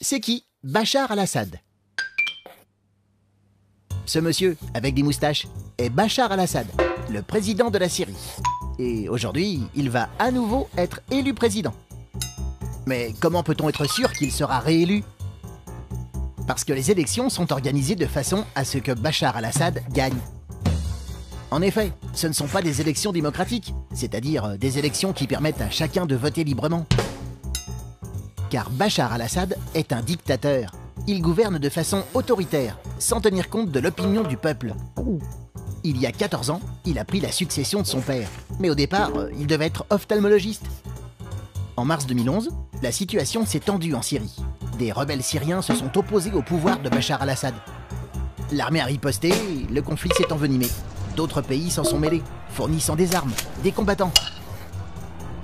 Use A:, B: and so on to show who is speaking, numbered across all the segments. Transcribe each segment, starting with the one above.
A: C'est qui Bachar al-Assad. Ce monsieur, avec des moustaches, est Bachar al-Assad, le président de la Syrie. Et aujourd'hui, il va à nouveau être élu président. Mais comment peut-on être sûr qu'il sera réélu? Parce que les élections sont organisées de façon à ce que Bachar al-Assad gagne. En effet, ce ne sont pas des élections démocratiques, c'est-à-dire des élections qui permettent à chacun de voter librement. Car Bachar al-Assad est un dictateur. Il gouverne de façon autoritaire, sans tenir compte de l'opinion du peuple. Il y a 14 ans, il a pris la succession de son père. Mais au départ, il devait être ophtalmologiste. En mars 2011, la situation s'est tendue en Syrie. Des rebelles syriens se sont opposés au pouvoir de Bachar al-Assad. L'armée a riposté, le conflit s'est envenimé. D'autres pays s'en sont mêlés, fournissant des armes, des combattants.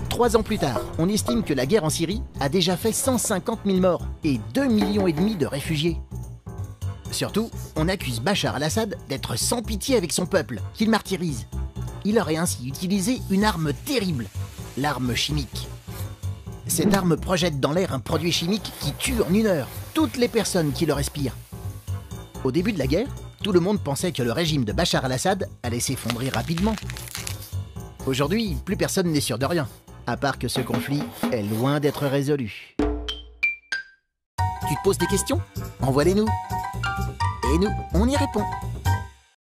A: 3 ans plus tard, on estime que la guerre en Syrie a déjà fait 150 000 morts et 2,5 millions de réfugiés. Surtout, on accuse Bachar al-Assad d'être sans pitié avec son peuple, qu'il martyrise. Il aurait ainsi utilisé une arme terrible, l'arme chimique. Cette arme projette dans l'air un produit chimique qui tue en 1 heure toutes les personnes qui le respirent. Au début de la guerre, tout le monde pensait que le régime de Bachar al-Assad allait s'effondrer rapidement. Aujourd'hui, plus personne n'est sûr de rien, à part que ce conflit est loin d'être résolu. Tu te poses des questions? Envoie-les-nous. Et nous, on y répond.